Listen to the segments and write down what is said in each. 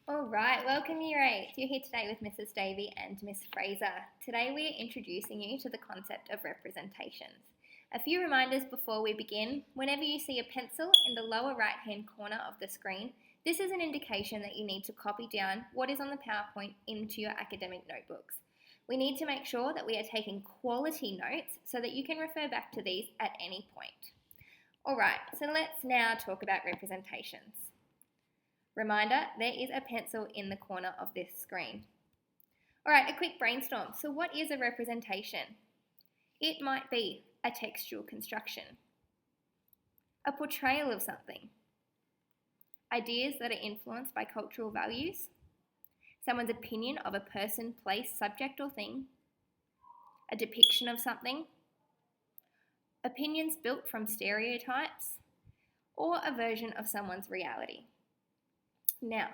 All right, welcome Year 8. You're here today with Mrs. Davey and Miss Fraser. Today we are introducing you to the concept of representations. A few reminders before we begin. Whenever you see a pencil in the lower right hand corner of the screen, this is an indication that you need to copy down what is on the PowerPoint into your academic notebooks. We need to make sure that we are taking quality notes so that you can refer back to these at any point. All right, so let's now talk about representations. Reminder, there is a pencil in the corner of this screen. All right, a quick brainstorm. So what is a representation? It might be a textual construction, a portrayal of something, ideas that are influenced by cultural values, someone's opinion of a person, place, subject or thing, a depiction of something, opinions built from stereotypes, or a version of someone's reality. Now,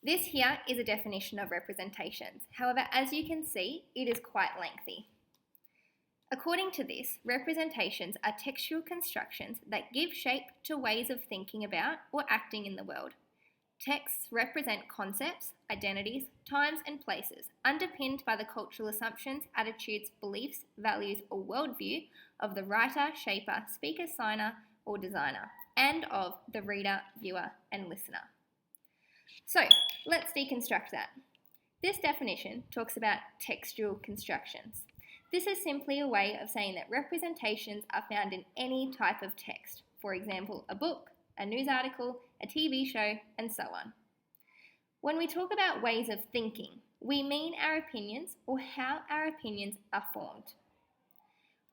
this here is a definition of representations. However, as you can see, it is quite lengthy. According to this, representations are textual constructions that give shape to ways of thinking about or acting in the world. Texts represent concepts, identities, times and places, underpinned by the cultural assumptions, attitudes, beliefs, values or worldview of the writer, shaper, speaker, signer or designer, and of the reader, viewer and listener. So, let's deconstruct that. This definition talks about textual constructions. This is simply a way of saying that representations are found in any type of text. For example, a book, a news article, a TV show, and so on. When we talk about ways of thinking, we mean our opinions or how our opinions are formed.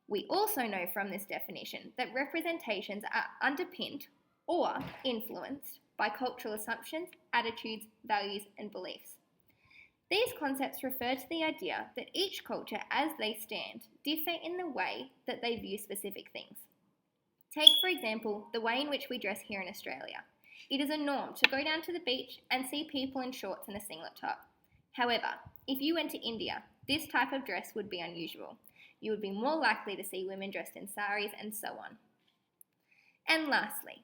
We also know from this definition that representations are underpinned or influenced by cultural assumptions, attitudes, values, and beliefs. These concepts refer to the idea that each culture as they stand differ in the way that they view specific things. Take, for example, the way in which we dress here in Australia. It is a norm to go down to the beach and see people in shorts and a singlet top. However, if you went to India, this type of dress would be unusual. You would be more likely to see women dressed in saris and so on. And lastly,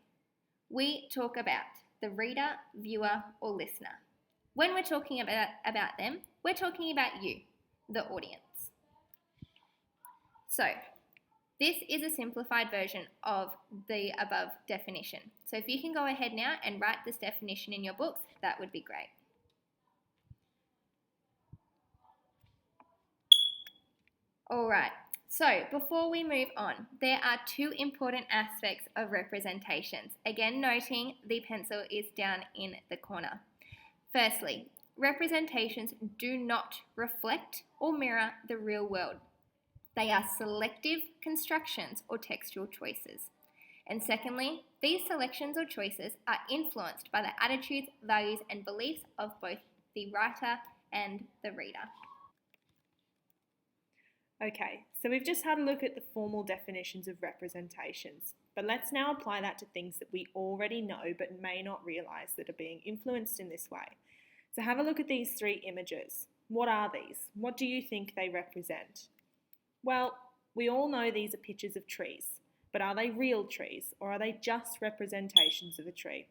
we talk about the reader, viewer, or listener. When we're talking about them, we're talking about you, the audience. So, this is a simplified version of the above definition. So if you can go ahead now and write this definition in your books, that would be great. All right, so before we move on, there are two important aspects of representations. Again, noting the pencil is down in the corner. Firstly, representations do not reflect or mirror the real world. They are selective constructions or textual choices. And secondly, these selections or choices are influenced by the attitudes, values, and beliefs of both the writer and the reader. Okay, so we've just had a look at the formal definitions of representations, but let's now apply that to things that we already know but may not realise that are being influenced in this way. So have a look at these three images. What are these? What do you think they represent? Well, we all know these are pictures of trees, but are they real trees or are they just representations of a tree?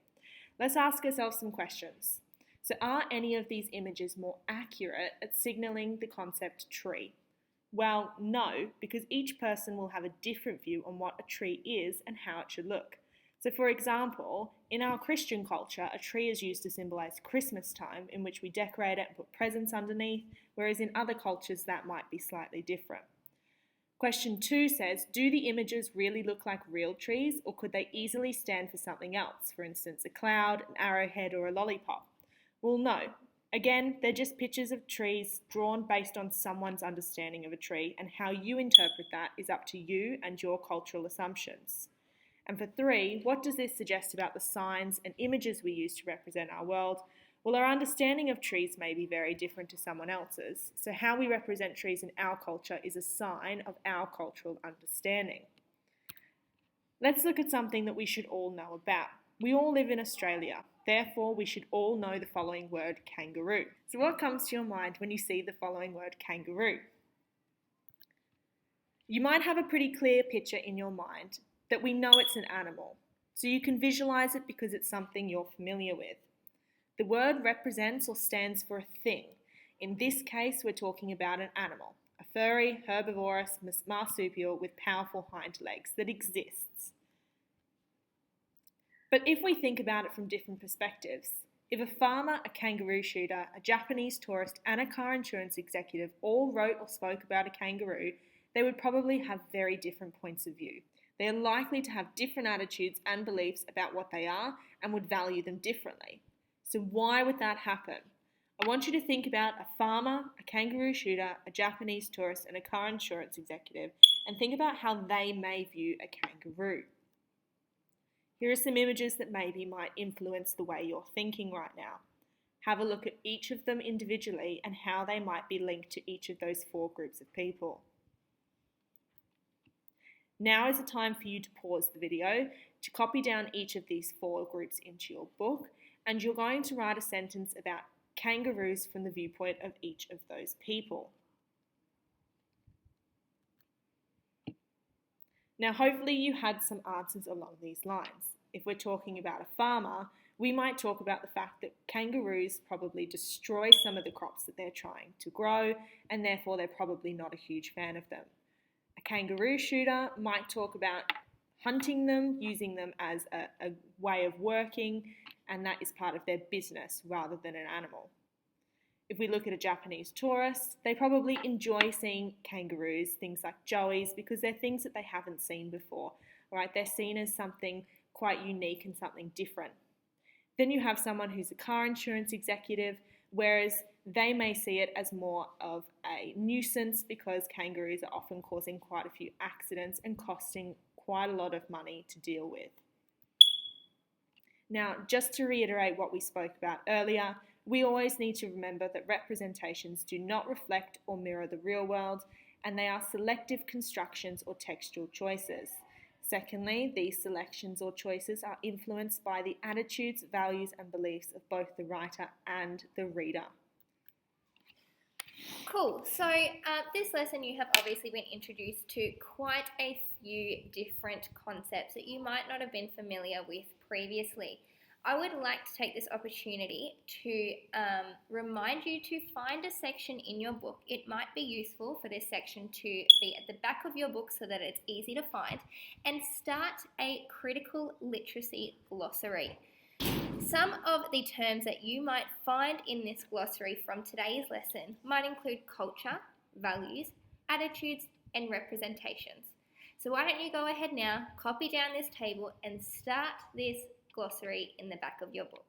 Let's ask ourselves some questions. So are any of these images more accurate at signalling the concept tree? Well, no, because each person will have a different view on what a tree is and how it should look. So for example, in our Christian culture, a tree is used to symbolise Christmas time, in which we decorate it and put presents underneath, whereas in other cultures that might be slightly different. Question 2 says, do the images really look like real trees, or could they easily stand for something else, for instance a cloud, an arrowhead or a lollipop? Well, no. Again, they're just pictures of trees drawn based on someone's understanding of a tree, and how you interpret that is up to you and your cultural assumptions. And for 3, what does this suggest about the signs and images we use to represent our world? Well, our understanding of trees may be very different to someone else's, so how we represent trees in our culture is a sign of our cultural understanding. Let's look at something that we should all know about. We all live in Australia, therefore we should all know the following word, kangaroo. So what comes to your mind when you see the following word, kangaroo? You might have a pretty clear picture in your mind that we know it's an animal, so you can visualise it because it's something you're familiar with. The word represents or stands for a thing. In this case, we're talking about an animal, a furry, herbivorous marsupial with powerful hind legs that exists. But if we think about it from different perspectives, if a farmer, a kangaroo shooter, a Japanese tourist, and a car insurance executive all wrote or spoke about a kangaroo, they would probably have very different points of view. They are likely to have different attitudes and beliefs about what they are and would value them differently. So why would that happen? I want you to think about a farmer, a kangaroo shooter, a Japanese tourist, and a car insurance executive, and think about how they may view a kangaroo. Here are some images that maybe might influence the way you're thinking right now. Have a look at each of them individually and how they might be linked to each of those 4 groups of people. Now is the time for you to pause the video, to copy down each of these 4 groups into your book, and you're going to write a sentence about kangaroos from the viewpoint of each of those people. Now, hopefully you had some answers along these lines. If we're talking about a farmer, we might talk about the fact that kangaroos probably destroy some of the crops that they're trying to grow, and therefore they're probably not a huge fan of them. A kangaroo shooter might talk about hunting them, using them as a way of working, and that is part of their business rather than an animal. If we look at a Japanese tourist, they probably enjoy seeing kangaroos, things like joeys, because they're things that they haven't seen before, right? They're seen as something quite unique and something different. Then you have someone who's a car insurance executive, whereas they may see it as more of a nuisance because kangaroos are often causing quite a few accidents and costing quite a lot of money to deal with. Now, just to reiterate what we spoke about earlier, we always need to remember that representations do not reflect or mirror the real world, and they are selective constructions or textual choices. Secondly, these selections or choices are influenced by the attitudes, values, and beliefs of both the writer and the reader. Cool. So this lesson you have obviously been introduced to quite a few different concepts that you might not have been familiar with previously. I would like to take this opportunity to remind you to find a section in your book. It might be useful for this section to be at the back of your book so that it's easy to find, and start a critical literacy glossary. Some of the terms that you might find in this glossary from today's lesson might include culture, values, attitudes, and representations. So why don't you go ahead now, copy down this table, and start this glossary in the back of your book.